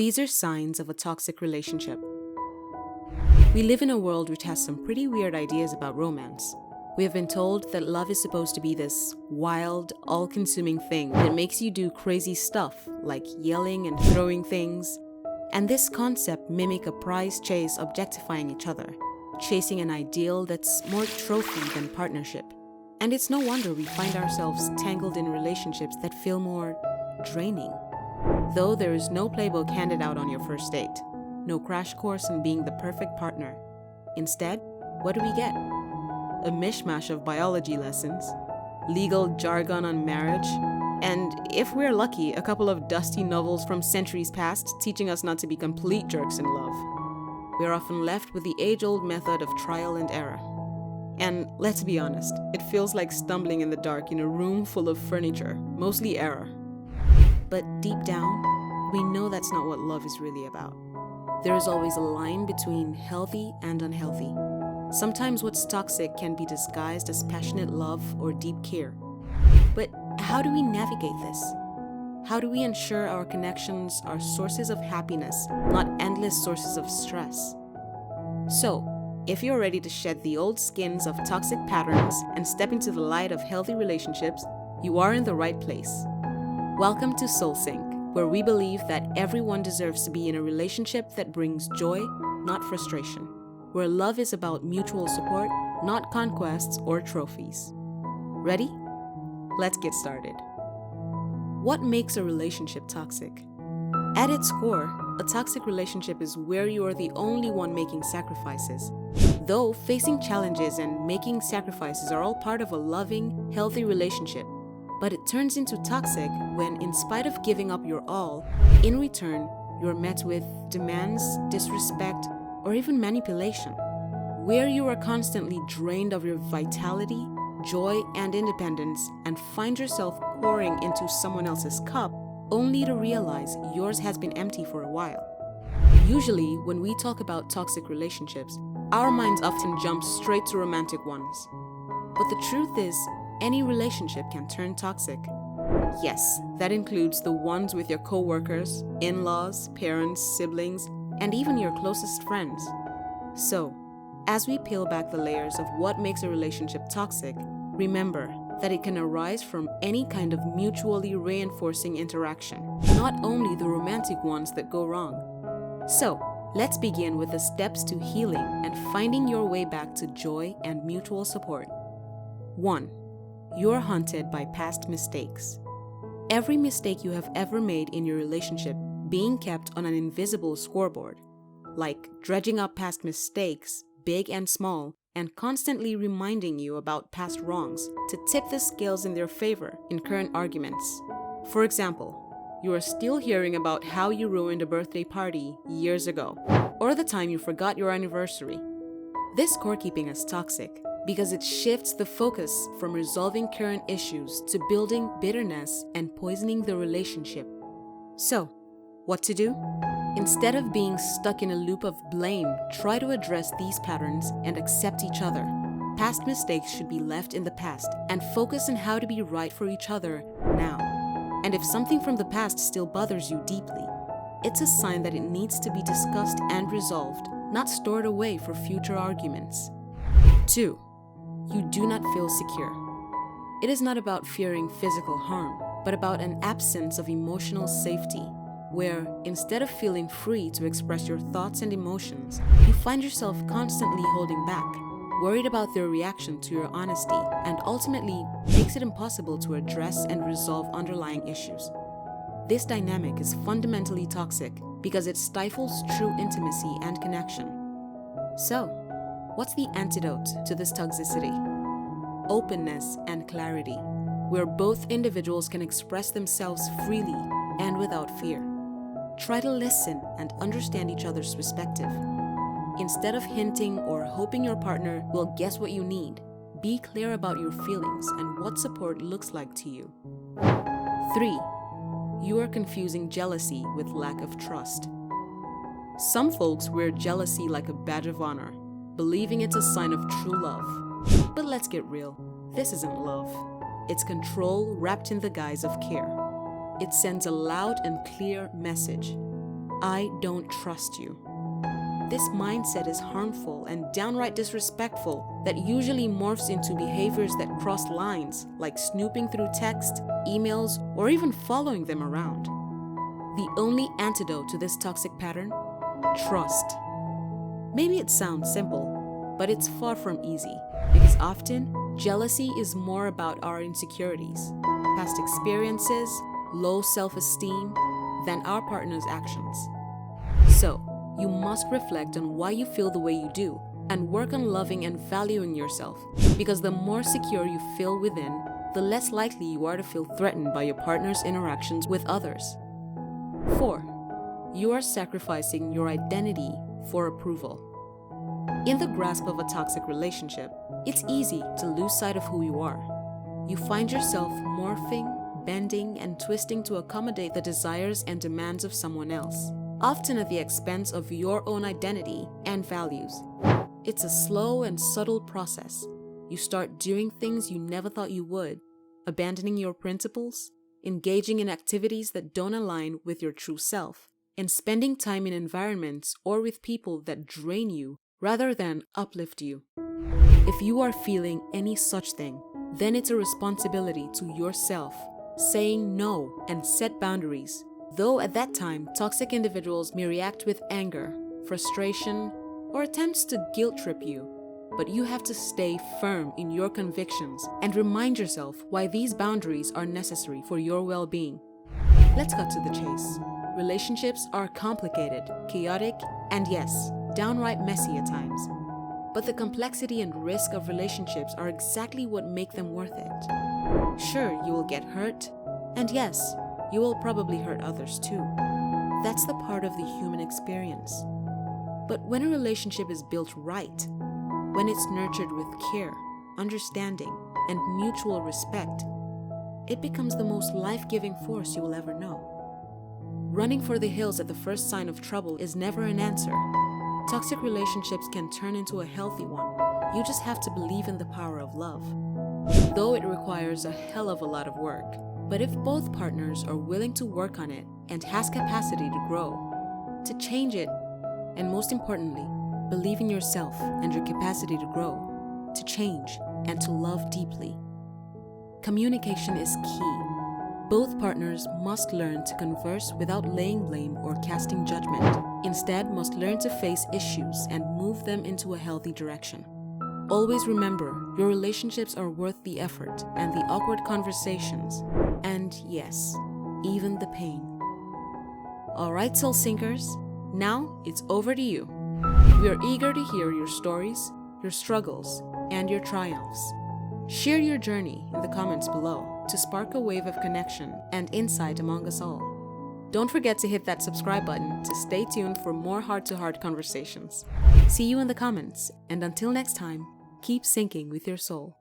These are signs of a toxic relationship. We live in a world which has some pretty weird ideas about romance. We have been told that love is supposed to be this wild, all-consuming thing that makes you do crazy stuff like yelling and throwing things. And this concept mimics a prize chase objectifying each other, chasing an ideal that's more trophy than partnership. And it's no wonder we find ourselves tangled in relationships that feel more draining. Though there is no playbook handed out on your first date, no crash course in being the perfect partner. Instead, what do we get? A mishmash of biology lessons, legal jargon on marriage, and if we're lucky, a couple of dusty novels from centuries past teaching us not to be complete jerks in love. We're often left with the age-old method of trial and error. And let's be honest, it feels like stumbling in the dark in a room full of furniture, mostly error. But deep down, we know that's not what love is really about. There is always a line between healthy and unhealthy. Sometimes what's toxic can be disguised as passionate love or deep care. But how do we navigate this? How do we ensure our connections are sources of happiness, not endless sources of stress? So, if you're ready to shed the old skins of toxic patterns and step into the light of healthy relationships, you are in the right place. Welcome to Soul Sync, where we believe that everyone deserves to be in a relationship that brings joy, not frustration. Where love is about mutual support, not conquests or trophies. Ready? Let's get started. What makes a relationship toxic? At its core, a toxic relationship is where you are the only one making sacrifices. Though facing challenges and making sacrifices are all part of a loving, healthy relationship, but it turns into toxic when, in spite of giving up your all, in return, you're met with demands, disrespect, or even manipulation. Where you are constantly drained of your vitality, joy, and independence and find yourself pouring into someone else's cup only to realize yours has been empty for a while. Usually, when we talk about toxic relationships, our minds often jump straight to romantic ones. But the truth is, any relationship can turn toxic. Yes, that includes the ones with your co-workers, in-laws, parents, siblings, and even your closest friends. So, as we peel back the layers of what makes a relationship toxic, remember that it can arise from any kind of mutually reinforcing interaction, not only the romantic ones that go wrong. So, let's begin with the steps to healing and finding your way back to joy and mutual support. 1. You're haunted by past mistakes. Every mistake you have ever made in your relationship being kept on an invisible scoreboard, like dredging up past mistakes, big and small, and constantly reminding you about past wrongs to tip the scales in their favor in current arguments. For example, you are still hearing about how you ruined a birthday party years ago, or the time you forgot your anniversary. This scorekeeping is toxic because it shifts the focus from resolving current issues to building bitterness and poisoning the relationship. So, what to do? Instead of being stuck in a loop of blame, try to address these patterns and accept each other. Past mistakes should be left in the past and focus on how to be right for each other now. And if something from the past still bothers you deeply, it's a sign that it needs to be discussed and resolved, not stored away for future arguments. 2. You do not feel secure. It is not about fearing physical harm, but about an absence of emotional safety, where, instead of feeling free to express your thoughts and emotions, you find yourself constantly holding back, worried about their reaction to your honesty, and ultimately makes it impossible to address and resolve underlying issues. This dynamic is fundamentally toxic because it stifles true intimacy and connection. So, what's the antidote to this toxicity? Openness and clarity, where both individuals can express themselves freely and without fear. Try to listen and understand each other's perspective. Instead of hinting or hoping your partner will guess what you need, be clear about your feelings and what support looks like to you. 3. You are confusing jealousy with lack of trust. Some folks wear jealousy like a badge of honor, believing it's a sign of true love. But let's get real, this isn't love. It's control wrapped in the guise of care. It sends a loud and clear message. I don't trust you. This mindset is harmful and downright disrespectful that usually morphs into behaviors that cross lines, like snooping through text, emails, or even following them around. The only antidote to this toxic pattern? Trust. Maybe it sounds simple, but it's far from easy, because often, jealousy is more about our insecurities, past experiences, low self-esteem, than our partner's actions. So, you must reflect on why you feel the way you do and work on loving and valuing yourself, because the more secure you feel within, the less likely you are to feel threatened by your partner's interactions with others. 4. You are sacrificing your identity for approval. In the grasp of a toxic relationship, it's easy to lose sight of who you are. You find yourself morphing, bending, and twisting to accommodate the desires and demands of someone else, often at the expense of your own identity and values. It's a slow and subtle process. You start doing things you never thought you would, abandoning your principles, engaging in activities that don't align with your true self, and spending time in environments or with people that drain you rather than uplift you. If you are feeling any such thing, then it's a responsibility to yourself, saying no and set boundaries. Though at that time, toxic individuals may react with anger, frustration, or attempts to guilt trip you. But you have to stay firm in your convictions and remind yourself why these boundaries are necessary for your well-being. Let's cut to the chase. Relationships are complicated, chaotic, and yes, downright messy at times. But the complexity and risk of relationships are exactly what make them worth it. Sure, you will get hurt, and yes, you will probably hurt others too. That's the part of the human experience. But when a relationship is built right, when it's nurtured with care, understanding, and mutual respect, it becomes the most life-giving force you will ever know. Running for the hills at the first sign of trouble is never an answer. Toxic relationships can turn into a healthy one. You just have to believe in the power of love. Though it requires a hell of a lot of work. But if both partners are willing to work on it and has capacity to grow, to change it, and most importantly, believe in yourself and your capacity to grow, to change, and to love deeply. Communication is key. Both partners must learn to converse without laying blame or casting judgment. Instead, must learn to face issues and move them into a healthy direction. Always remember, your relationships are worth the effort and the awkward conversations, and yes, even the pain. Alright, soul sinkers, now it's over to you. We are eager to hear your stories, your struggles, and your triumphs. Share your journey in the comments below to spark a wave of connection and insight among us all. Don't forget to hit that subscribe button to stay tuned for more heart-to-heart conversations. See you in the comments, and until next time, keep sinking with your soul.